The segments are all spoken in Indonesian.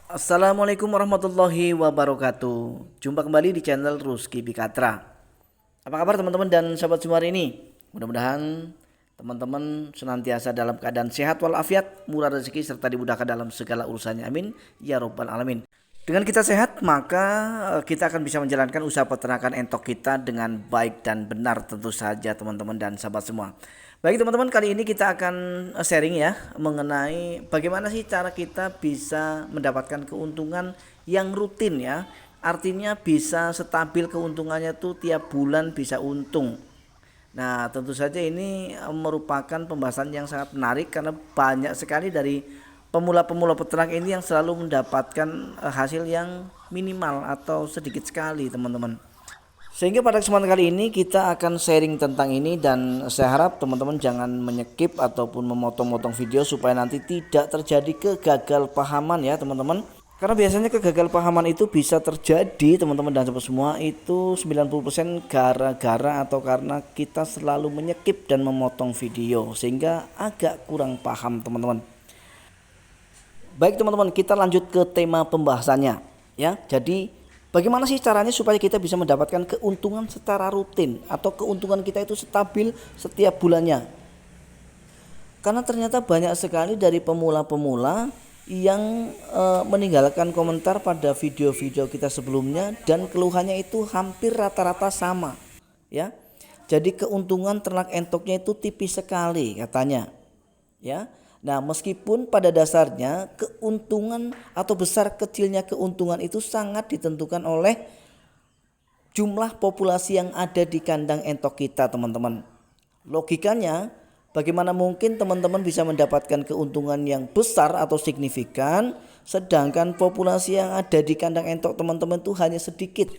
Assalamualaikum warahmatullahi wabarakatuh. Jumpa kembali di channel Ruski Bikatra. Apa kabar teman-teman dan sahabat semua hari ini? Mudah-mudahan teman-teman senantiasa dalam keadaan sehat walafiat, murah rezeki serta dimudahkan dalam segala urusannya. Amin ya robbal alamin. Dengan kita sehat, maka kita akan bisa menjalankan usaha peternakan entok kita dengan baik dan benar tentu saja teman-teman dan sahabat semua. Baik teman-teman, kali ini kita akan sharing ya mengenai bagaimana sih cara kita bisa mendapatkan keuntungan yang rutin ya. Artinya bisa stabil keuntungannya tuh tiap bulan bisa untung. Nah, tentu saja ini merupakan pembahasan yang sangat menarik karena banyak sekali dari pemula-pemula peternak ini yang selalu mendapatkan hasil yang minimal atau sedikit sekali, teman-teman. Sehingga pada kesempatan kali ini kita akan sharing tentang ini dan saya harap teman-teman jangan menyekip ataupun memotong-motong video supaya nanti tidak terjadi kegagal pahaman ya, teman-teman. Karena biasanya kegagalpahaman itu bisa terjadi teman-teman dan sobat semua itu 90% gara-gara atau karena kita selalu menyekip dan memotong video sehingga agak kurang paham teman-teman. Baik teman-teman, kita lanjut ke tema pembahasannya ya. Jadi bagaimana sih caranya supaya kita bisa mendapatkan keuntungan secara rutin atau keuntungan kita itu stabil setiap bulannya? Karena ternyata banyak sekali dari pemula-pemula yang meninggalkan komentar pada video-video kita sebelumnya dan keluhannya itu hampir rata-rata sama ya. Jadi keuntungan ternak entoknya itu tipis sekali katanya ya. Nah, meskipun pada dasarnya keuntungan atau besar kecilnya keuntungan itu sangat ditentukan oleh jumlah populasi yang ada di kandang entok kita, teman-teman. Logikanya, bagaimana mungkin teman-teman bisa mendapatkan keuntungan yang besar atau signifikan sedangkan populasi yang ada di kandang entok teman-teman itu hanya sedikit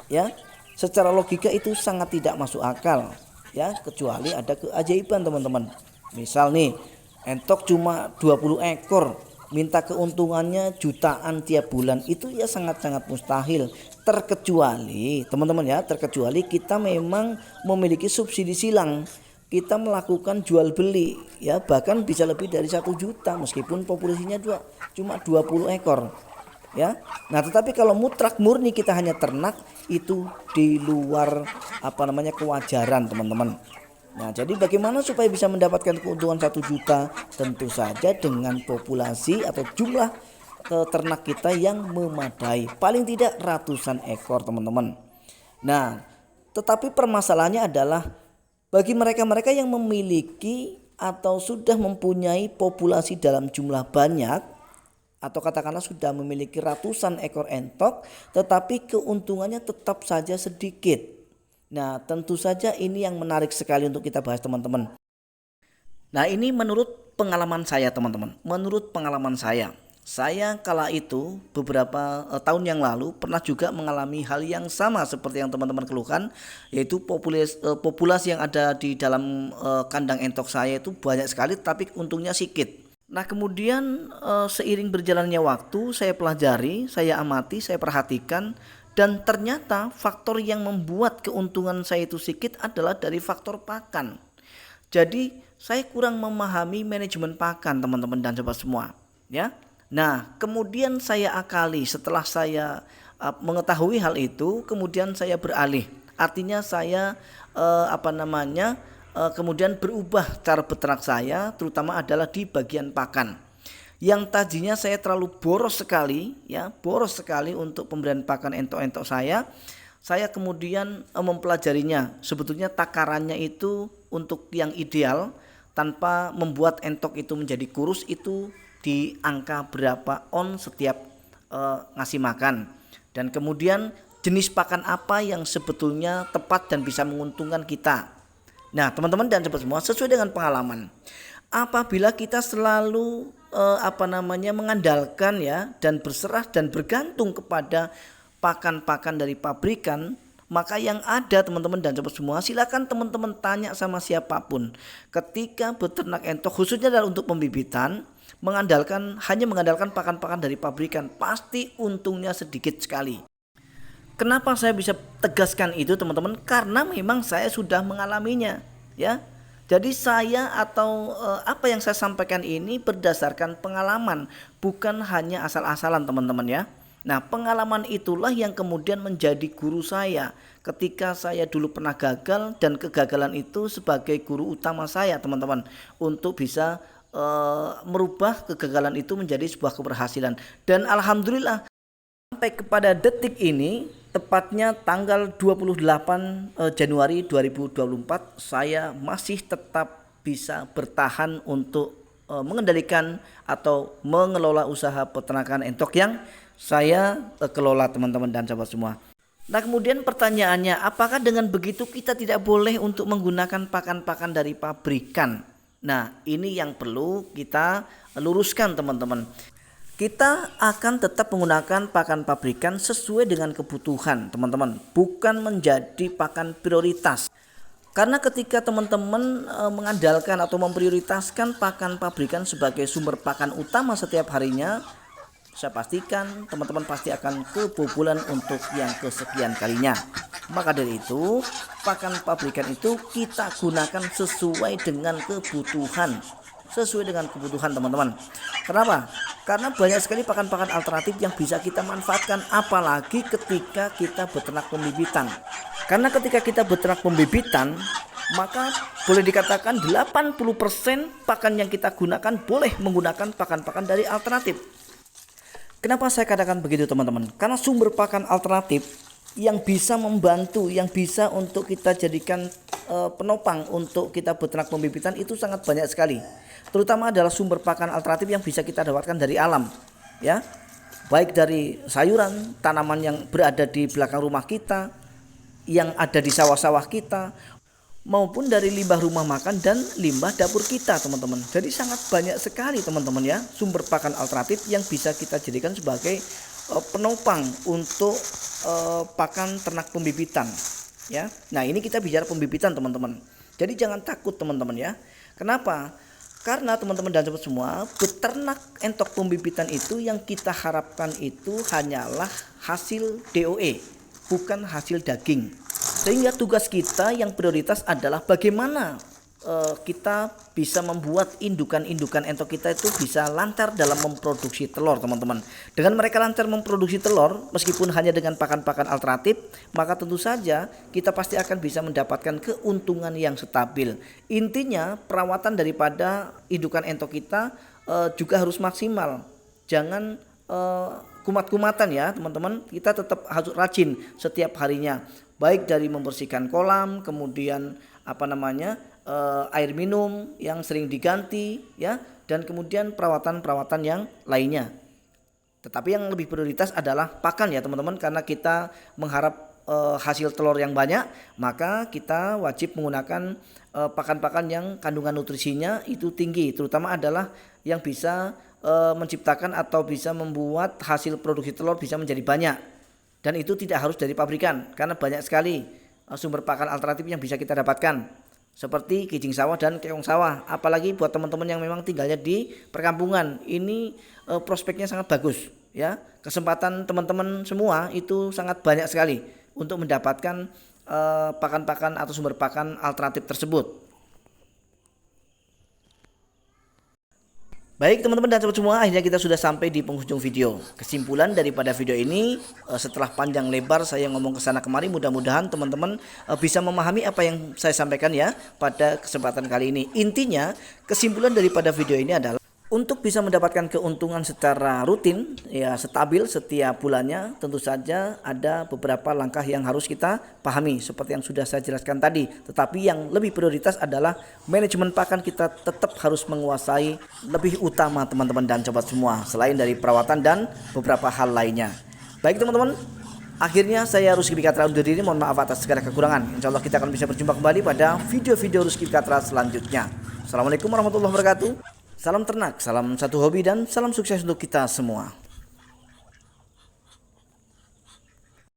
ya. Secara logika itu sangat tidak masuk akal ya, kecuali ada keajaiban teman-teman. Misal nih, entok cuma 20 ekor minta keuntungannya jutaan tiap bulan, itu ya sangat-sangat mustahil. Terkecuali teman-teman ya, terkecuali kita memang memiliki subsidi silang, kita melakukan jual beli ya, bahkan bisa lebih dari 1 juta meskipun populasinya cuma 20 ekor ya. Nah, tetapi kalau mutlak murni kita hanya ternak, itu di luar kewajaran teman-teman. Nah, jadi bagaimana supaya bisa mendapatkan keuntungan 1 juta? Tentu saja dengan populasi atau jumlah ternak kita yang memadai, paling tidak ratusan ekor teman-teman. Nah, tetapi permasalahannya adalah bagi mereka-mereka yang memiliki atau sudah mempunyai populasi dalam jumlah banyak atau katakanlah sudah memiliki ratusan ekor entok tetapi keuntungannya tetap saja sedikit. Nah, tentu saja ini yang menarik sekali untuk kita bahas teman-teman. Nah, ini menurut pengalaman saya teman-teman. Menurut pengalaman saya kala itu beberapa tahun yang lalu pernah juga mengalami hal yang sama seperti yang teman-teman keluhkan, yaitu populasi yang ada di dalam kandang entok saya itu banyak sekali tapi untungnya sedikit. Nah, kemudian seiring berjalannya waktu saya pelajari, saya amati, saya perhatikan dan ternyata faktor yang membuat keuntungan saya itu sedikit adalah dari faktor pakan. Jadi saya kurang memahami manajemen pakan teman-teman dan sobat semua ya. Nah, kemudian saya akali setelah saya mengetahui hal itu, kemudian saya beralih. Artinya saya kemudian berubah cara beternak saya, terutama adalah di bagian pakan. Yang tadinya saya terlalu boros sekali ya, boros sekali untuk pemberian pakan entok-entok saya kemudian mempelajarinya. Sebetulnya takarannya itu untuk yang ideal tanpa membuat entok itu menjadi kurus itu di angka berapa on setiap ngasih makan, dan kemudian jenis pakan apa yang sebetulnya tepat dan bisa menguntungkan kita. Nah, teman-teman dan sobat semua, sesuai dengan pengalaman, apabila kita selalu mengandalkan ya dan berserah dan bergantung kepada pakan-pakan dari pabrikan, maka yang ada teman-teman dan sobat semua, silakan teman-teman tanya sama siapapun, ketika beternak entok khususnya adalah untuk pembibitan, hanya mengandalkan pakan-pakan dari pabrikan, pasti untungnya sedikit sekali. Kenapa saya bisa tegaskan itu teman-teman? Karena memang saya sudah mengalaminya ya. Jadi saya atau apa yang saya sampaikan ini berdasarkan pengalaman, bukan hanya asal-asalan teman-teman ya. Nah, pengalaman itulah yang kemudian menjadi guru saya ketika saya dulu pernah gagal, dan kegagalan itu sebagai guru utama saya teman-teman untuk bisa merubah kegagalan itu menjadi sebuah keberhasilan. Dan alhamdulillah sampai kepada detik ini, tepatnya tanggal 28 Januari 2024, saya masih tetap bisa bertahan untuk mengendalikan atau mengelola usaha peternakan entok yang saya kelola teman-teman dan sahabat semua. Nah, kemudian pertanyaannya, apakah dengan begitu kita tidak boleh untuk menggunakan pakan-pakan dari pabrikan? Nah, ini yang perlu kita luruskan teman-teman. Kita akan tetap menggunakan pakan pabrikan sesuai dengan kebutuhan teman-teman, bukan menjadi pakan prioritas. Karena ketika teman-teman mengandalkan atau memprioritaskan pakan pabrikan sebagai sumber pakan utama setiap harinya, saya pastikan teman-teman pasti akan kebobolan untuk yang kesekian kalinya. Maka dari itu, pakan pabrikan itu kita gunakan sesuai dengan kebutuhan. Sesuai dengan kebutuhan teman-teman. Kenapa? Karena banyak sekali pakan-pakan alternatif yang bisa kita manfaatkan, apalagi ketika kita beternak pembibitan. Karena ketika kita beternak pembibitan, maka boleh dikatakan 80% pakan yang kita gunakan boleh menggunakan pakan-pakan dari alternatif. Kenapa saya katakan begitu teman-teman? Karena sumber pakan alternatif yang bisa membantu, yang bisa untuk kita jadikan penopang untuk kita beternak pembibitan itu sangat banyak sekali. Terutama adalah sumber pakan alternatif yang bisa kita dapatkan dari alam, ya, baik dari sayuran, tanaman yang berada di belakang rumah kita, yang ada di sawah-sawah kita, maupun dari limbah rumah makan dan limbah dapur kita teman-teman. Jadi sangat banyak sekali teman-teman ya sumber pakan alternatif yang bisa kita jadikan sebagai penopang untuk pakan ternak pembibitan ya. Nah, ini kita bicara pembibitan teman-teman. Jadi jangan takut teman-teman ya. Kenapa? Karena teman-teman dan sobat semua, beternak entok pembibitan itu yang kita harapkan itu hanyalah hasil DOE, bukan hasil daging. Sehingga tugas kita yang prioritas adalah bagaimana kita bisa membuat indukan-indukan entok kita itu bisa lancar dalam memproduksi telur teman-teman. Dengan mereka lancar memproduksi telur meskipun hanya dengan pakan-pakan alternatif, maka tentu saja kita pasti akan bisa mendapatkan keuntungan yang stabil. Intinya perawatan daripada indukan entok kita juga harus maksimal. Jangan kumat-kumatan ya teman-teman. Kita tetap harus rajin setiap harinya, baik dari membersihkan kolam, kemudian air minum yang sering diganti ya, dan kemudian perawatan-perawatan yang lainnya. Tetapi yang lebih prioritas adalah pakan ya teman-teman, karena kita mengharap hasil telur yang banyak, maka kita wajib menggunakan pakan-pakan yang kandungan nutrisinya itu tinggi, terutama adalah yang bisa menciptakan atau bisa membuat hasil produksi telur bisa menjadi banyak. Dan itu tidak harus dari pabrikan, karena banyak sekali sumber pakan alternatif yang bisa kita dapatkan, seperti kijing sawah dan keong sawah. Apalagi buat teman-teman yang memang tinggalnya di perkampungan, ini prospeknya sangat bagus ya. Kesempatan teman-teman semua itu sangat banyak sekali untuk mendapatkan pakan-pakan atau sumber pakan alternatif tersebut. Baik teman-teman dan sobat semua, akhirnya kita sudah sampai di penghujung video. Kesimpulan daripada video ini, setelah panjang lebar saya ngomong ke sana kemari, mudah-mudahan teman-teman bisa memahami apa yang saya sampaikan ya pada kesempatan kali ini. Intinya, kesimpulan daripada video ini adalah untuk bisa mendapatkan keuntungan secara rutin ya, stabil setiap bulannya, tentu saja ada beberapa langkah yang harus kita pahami seperti yang sudah saya jelaskan tadi. Tetapi yang lebih prioritas adalah manajemen pakan kita tetap harus menguasai lebih utama teman-teman dan sobat semua, selain dari perawatan dan beberapa hal lainnya. Baik teman-teman, akhirnya saya Rusky Bikatra undur diri, mohon maaf atas segala kekurangan. Insya Allah kita akan bisa berjumpa kembali pada video-video Rusky Bikatra selanjutnya. Assalamualaikum warahmatullahi wabarakatuh. Salam ternak, salam satu hobi, dan salam sukses untuk kita semua.